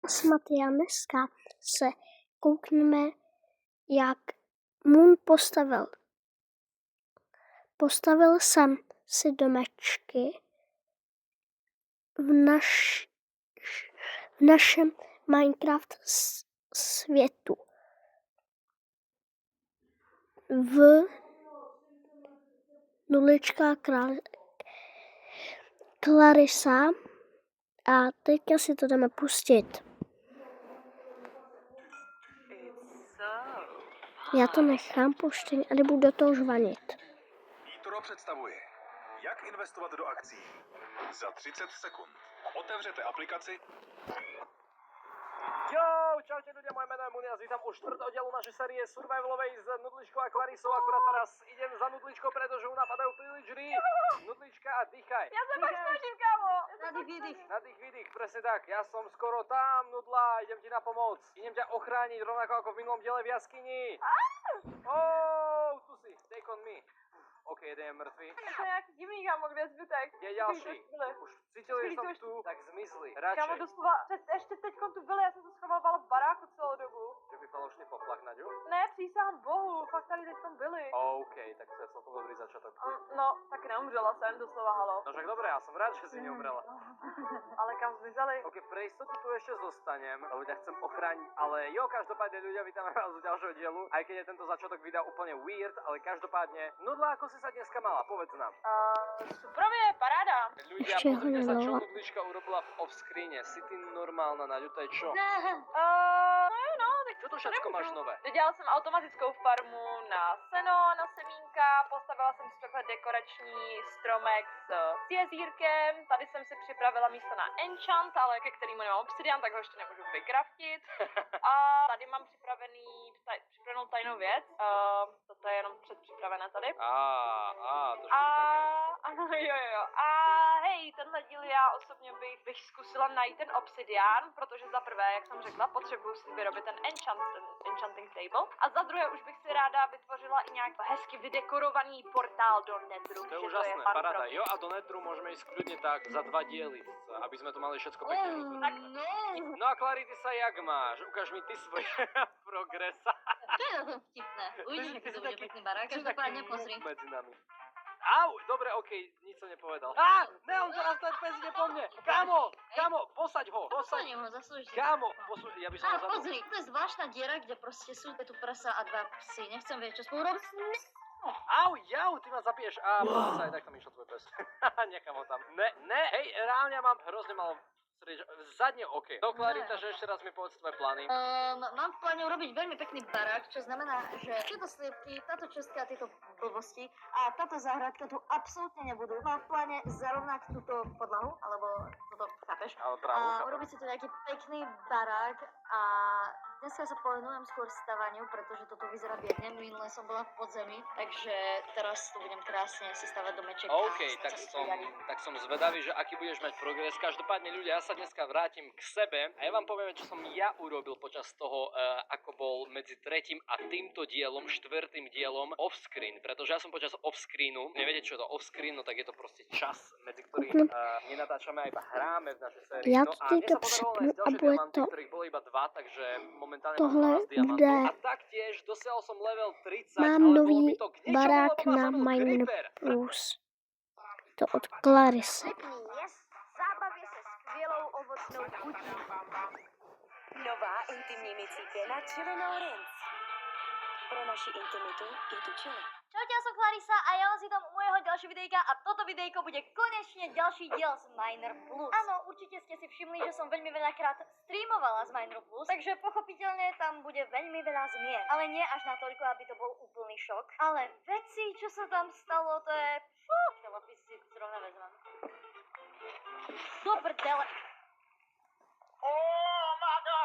S Matyja dneska se koukneme, jak Moon postavil. Postavil jsem si domečky v našem Minecraft světu. V nulička Clarissa a teďka si to jdeme pustit. Já to nechám puštění a nebudu do toho žvanit. eToro představuje, jak investovat do akcí. Za 30 sekund. Otevřete aplikaci. Čaute ľudia, moje meno je Muniaz, vítam u 4. dielu našej série survivalovej s Nudličkou a Clarissou. Akurát teraz idem za Nudličkou, pretože ju napadajú pillagery. Nudlička a dýchaj. Ja sa fakt snažím, kámo. Nadých, vydých, presne tak. Ja som skoro tam, Nudla, idem ti na pomoc. Idem ťa ochrániť, rovnako ako v minulom diele v jaskyni. Tu si, take on me. OK, jeden je mŕtvý. To je nejaký divný, kámo, kde je zbytek. Kde je ďalší? Už cítil, že som tu, tak zmizli. Kámo, Radšej. doslova, ešte teďkon tu byli, ja som sa schovávala v baráku celou dobu. Že by falošný poplach, Naďu? Ne, přísahám Bohu, fakt tady teďkon byli. OK, tak to je celkom dobrý začiatok. No, tak neumřela jsem, doslova, halo. No však dobre, ja som rád, že si neumrela. Ale kam zmizeli? OK, pre istotu tu ešte zostanem, lebo ťa chcem ochrániť, ale jo, každopádne ľudia, vítame vás z ďalšieho dielu, aj keď je tento začiatok videa úplne weird, ale každopádne, Nudla, ako si sa dneska mala, povedz nám. Suprově, paráda. Ľudia, Ešte ho pozrite sa, čo nedala. Nudlička urobila v off-screene. Si ty normálna, Naďu, to je čo? No jo, no, tak Čo to všetko máš nové? Dodělala jsem automatickou farmu na seno, na semínka, postavila jsem si takhle dekorační stromek s jezírkem, tady jsem si připravila místo na enchant, ale ke kterému nemám obsidian, tak ho ještě nemůžu vykraftit. A tady mám připravenou tajnou věc, toto je jenom předpřipravené tady. To Ano, jo. A hej, tenhle díl já osobně bych zkusila najít ten obsidian, protože za prvé, jak jsem řekla, potřebuju si vyrobit ten enchanting table. A za druhé už bych si ráda vytvořila i nějak hezky vydekorovaný portál do Netheru. To je úžasné, paráda. Jo, a do Netheru môžeme ísť kľudne tak za 2 diely, aby sme to mali všetko pekne rozvedené. No a Clary, ty sa jak máš? Ukáž mi ty svoj progres. To je na tom vtipné. Uvidíš, aký to bude pekný barák. Každopádne pozri. Medzi nami. Au, dobre, okej, nič som nepovedal. Ne, on teraz ten pes ide po mne. Kámo, posaď ho. Posadím ho, zaslúži. Kámo, ja by som ho zabil. Pozri, to je zvláštna diera, kde proste sú tu prasa a 2 psy. Nechcem vedieť, čo spolu robí. Jau, ty ma zabiješ. Aj tak tam išiel tvoj pes. Nechám ho tam. Ne, hej, reálne mám hrozne malo zadne oke. To, Clarita, že ešte raz mi povedz tvoje plány. Mám v pláne urobiť veľmi pekný barák, čo znamená, že tieto sliepky, táto čestka, tieto blbosti a táto záhradka tu absolútne nebudú. Mám v pláne zarovnať túto podlahu, alebo toto, chápeš? A urobiť si tu nejaký pekný barák a dneska sa povenujem skôr stavaniu, pretože toto vyzerá biedne. Minule som bola v podzemí, takže teraz tu budem krásne si stavať domeček. OK, tak som zvedavý, že aký budeš mať progres. Každopádne ľudia, ja sa dneska vrátim k sebe a ja vám poviem, čo som ja urobil počas toho, ako bol medzi 3. a týmto dielom, 4. dielom off-screen, pretože ja som počas off-screenu, neviete čo je to off-screen, no tak je to proste čas, medzi ktorým nenatáčame a iba hráme v našej sérii. Ja No to a teďka mne sa podarilo nájsť přepnu a ďalšie bude diamanty, to. ktorých bolo iba 2, takže momentálne Tohle mám 12 diamantov. bude. A taktiež dosiahol som level 30, Mám ale bolo nový mi to k ničomu, barák lebo ma na zabil Minecraft creeper. Plus. To od Clarissy. Zábavě se skvělou ovocnou chutí. Nová intimní micíte na Chili No Rinse. Pro naši intimitu je tu chili. Čaute, ja som Clarissa a ja vás vítam u môjho ďalšieho videjka a toto videjko bude konečne ďalší diel z Miner Plus. Áno, určite ste si všimli, že som veľmi veľakrát streamovala z Miner Plus, takže pochopiteľne tam bude veľmi veľa zmien. Ale nie až natoľko, aby to bol úplný šok. Ale veci, čo sa tam stalo, to je... Chalapy si zrovna vezmem. Do prdele.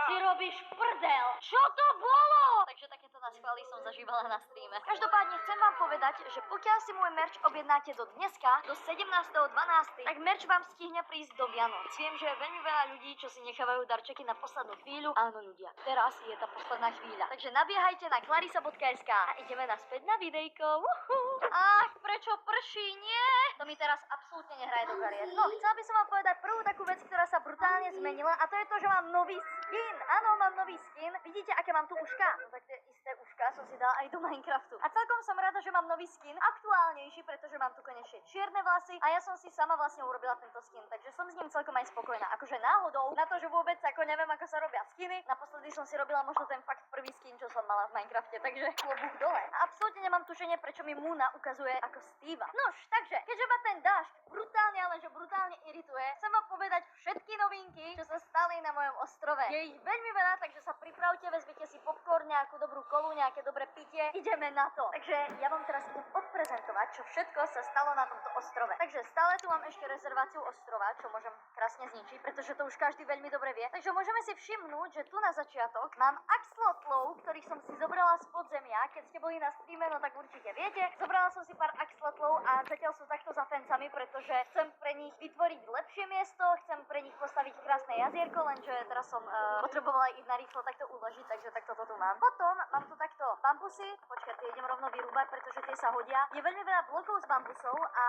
Si robíš prdel. Čo to bolo? Takže takéto naschvály som zažívala na streame. Každopádne chcem vám povedať, že pokiaľ si môj merch objednáte do dneska, do 17.12., tak merch vám stihne prísť do Vianoc. Viem, že je veľmi veľa ľudí, čo si nechávajú darčeky na poslednú chvíľu. Áno ľudia, teraz je tá posledná chvíľa. Takže nabiehajte na clarissa.sk a ideme naspäť na videjko. Uhú. Ach, prečo prší? Nie! To mi teraz absolútne nehraje do kariet. No, chcela by som vám povedať prvú takú vec, ktorá sa brutálne zmenila a to je to, že mám nový skin. Áno, mám nový skin. Vidíte, aké mám tu uška? No tak tie isté uška som si dala aj do Minecraftu. A celkom som rada, že mám nový skin, aktuálnejší, pretože mám tu konečne čierne vlasy a ja som si sama vlastne urobila tento skin, takže som s ním celkom aj spokojná. Akože náhodou, na to, že vôbec ako neviem, ako sa robia skiny, naposledy som si robila možno ten fakt prvý skin, čo som mala v Minecrafte, takže klobúk dole. A absolútne nemám tušenie, prečo mi Muna ukazuje ako Steva. Nož, takže, keďže ma ten dážď brutálne, ale že brutálne irituje, chcem vám povedať všetky novinky, čo sa stali na mojom ostrove. Je ich veľmi veľa, takže sa pripravte, vezmite si popcorn, nejakú dobrú kolu, nejaké dobré pitie, ideme na to. Takže ja vám teraz idem odprezentovať, čo všetko sa stalo na tomto ostrove. Takže stále tu mám ešte rezerváciu ostrova, čo môžem krásne zničiť, pretože to už každý veľmi dobre vie. Takže môžeme si všimnúť, že tu na začiatok mám axolotlov, ktorých som si zobrala z podzemia. Keď ste boli na streame, no tak určite viete. Zobrala som si pár axolotlov a zatiaľ sú takto za fencami, pretože chcem pre nich vytvoriť lepšie miesto, chcem pre nich postaviť krásne jazierko, lenže teraz som potrebovala ich narýchlo takto uložiť, takže takto to tu mám. Potom mám tu takto bambusy, počkaj, tie idem rovno vyrúbať, pretože tie sa hodia. Je veľmi veľa blokov z bambusov a...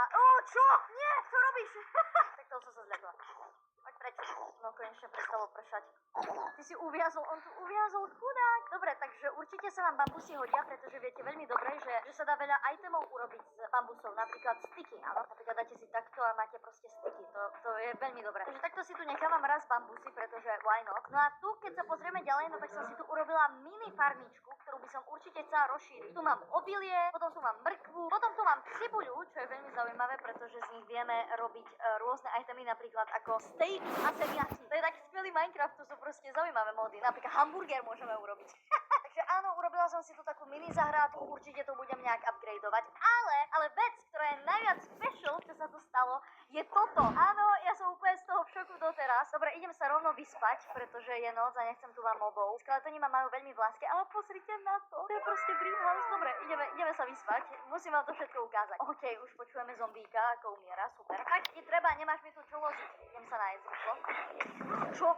čo? Nie, čo robíš? Tak to som sa zľakla. Poď preč. No konečne prestalo pršať. Ty si uviazol, on tu uviazol, chudák. Dobre, takže určite sa nám bambusy hodia, pretože viete veľmi dobre, že sa dá veľa itemov urobiť z bambusov, napríklad sticky, áno. Napríklad dáte si takto a máte proste sticky, to je veľmi dobré. Takže takto si tu nechávam raz bambusy, pretože why not. No a tu, keď sa pozrieme ďalej, no tak som si tu urobila mini farmičku, ktorú by som určite chcela rozšíriť. Tu mám obilie, potom tu mám mrkvu, potom tu mám cibuľu, čo je veľmi zaujímavé, pretože z nich vieme robiť rôzne itemy, napríklad ako steak a zemiaky. To je taký skvelý Minecraft, to sú proste zaujímavé módy. Napríklad hamburger môžeme urobiť. Takže áno, urobila som si tu takú mini zahrádku, určite to budem nejak upgradeovať, ale vec, ktorá je najviac special, čo sa tu stalo, je toto. Áno, ja som úplne z toho v šoku doteraz. Dobre, idem sa rovno vyspať, pretože je noc a nechcem tu vám mobov. Skeletoni ma majú veľmi v láske, ale pozrite na to. To je proste dream house. Dobre, ideme sa vyspať. Musím vám to všetko ukázať. OK, už počujeme zombíka, ako umiera, super. Tak ti treba, nemáš mi tu čo ložiť. Idem sa nájsť rýchlo. Čo?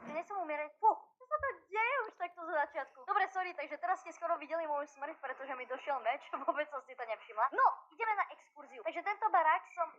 Ja nechcem umierať. Fú, čo sa to deje už takto zo začiatku? Dobre, sorry, takže teraz ste skoro videli moju smrť, pretože mi došiel meč. Vôbec som si to nevšimla. No, ideme na exkurziu. Takže tento barák som...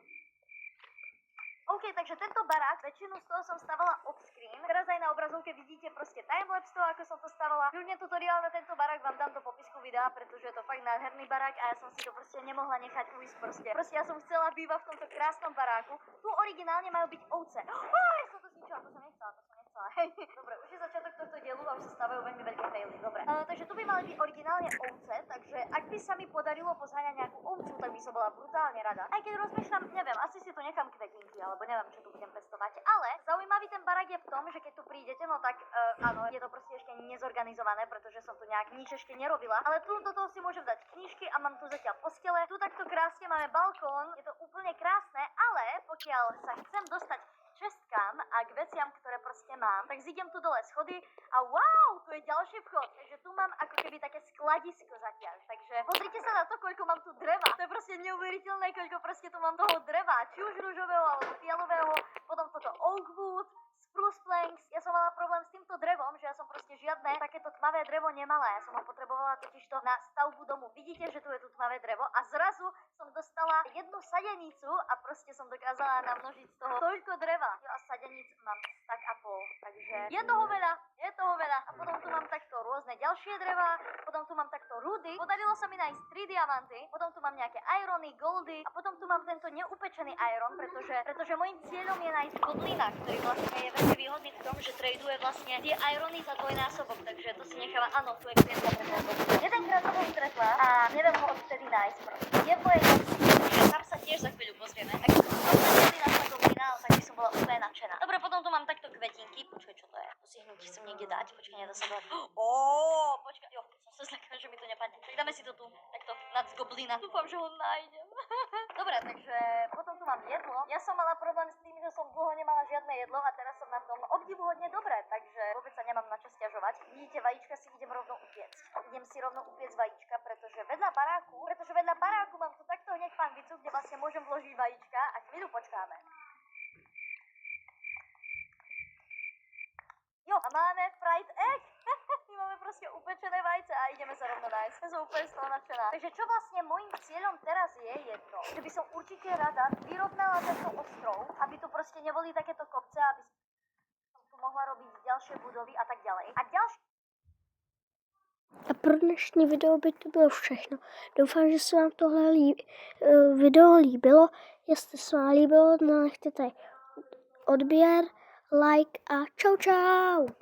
OK, takže tento barák, väčšinu z toho som stavala off-screen. Teraz aj na obrazovke vidíte proste timelapse toho, ako som to stavala. Ľudne tutoriál na tento barák vám dám do popisku videa, pretože je to fakt nádherný barák a ja som si to proste nemohla nechať ujsť proste. Proste ja som chcela bývať v tomto krásnom baráku. Tu originálne majú byť ovce. Ja som to zničila, to som nechcela. Hej, dobre, už je začiatok tohto dielu a už sa stávajú veľmi veľké faily, dobre. Takže tu by mali byť originálne ovce, takže ak by sa mi podarilo pozháňať nejakú ovcu, tak by som bola brutálne rada. Aj keď rozmýšľam, neviem, asi si tu nechám kvetinky, alebo neviem, čo tu budem pestovať. Ale zaujímavý ten barák je v tom, že keď tu prídete, no tak áno, je to proste ešte nezorganizované, pretože som tu nejak nič ešte nerobila. Ale tu do toho si môžem dať knižky a mám tu zatiaľ postele. Tu takto krásne máme balkón, je to úplne krásne, ale pokiaľ sa chcem dostať čestkám a k veciam, ktoré proste mám, tak zídem tu dole schody a wow, tu je ďalší vchod, takže tu mám ako keby také skladisko zatiaľ, takže pozrite sa na to, koľko mám tu dreva, to je proste neuveriteľné, koľko proste tu mám toho dreva, či už ružového alebo fialového, potom toto oak wood, spruce planks. Ja som mala problém s týmto drevom, že ja som proste žiadne takéto tmavé drevo nemala. Ja som ho potrebovala totižto na stavbu domu. Vidíte, že tu je tu tmavé drevo a zrazu som dostala jednu sadenicu a proste som dokázala namnožiť z toho toľko dreva. A sadeníc mám tak a pol, takže je toho veľa. A potom tu mám takto rôzne ďalšie dreva, potom tu mám takto rudy. Podarilo sa mi nájsť 3 diamanty, potom tu mám nejaké irony, goldy a potom tu mám tento neupečený iron, pretože môjim cieľom je nájsť goblina, ktorý vlastne je veľmi výhodný v tom, že traduje vlastne tie irony za dvojnásobok, takže to si necháva, áno, tu je klientka pre môj goblin. Jedenkrát som ho stretla a neviem ho odtedy nájsť proste. Je v mojej noci, takže tam sa tiež za chvíľu pozrieme. Ak som odtedy našla goblina, tak by som bola úplne nadšená. Dobre, potom tu mám takto kvetinky, počkaj, čo to je? To si hnutí chcem niekde dať, počkaj, nedá sa dať. Počkaj, jo, som sa zlakala, že mi to nepadne. Tak dáme si to tu, takto, nad goblina. Dúfam, že ho nájdem. Dobre, takže potom tu mám jedlo. Ja som mala problém s tým, že som dlho nemala žiadne jedlo a teraz som na tom obdivuhodne dobre, takže vôbec sa nemám na čo sťažovať. Vidíte, vajíčka si idem rovno upiecť. Idem si rovno upiecť vajíčka, pretože vedľa baráku mám tu takto hneď panvicu, kde vlastne môžem vložiť vajíčka a chvíľu počkáme. Jo, a máme fried egg. My máme prostě upečené vajce a ideme sa rovno nájsť. Som úplne z toho nadšená. Takže čo vlastne môjim cieľom teraz je to, že by som určite rada vyrovnala tento ostrov, aby tu prostě neboli takéto kopce, aby som tu mohla robiť ďalšie budovy a tak ďalej. A ďalšie A pro dnešní video by to bylo všechno. Doufám, že se vám tohle video líbilo. Jestli se vám líbilo, nechte tady odběr, like a čau čau.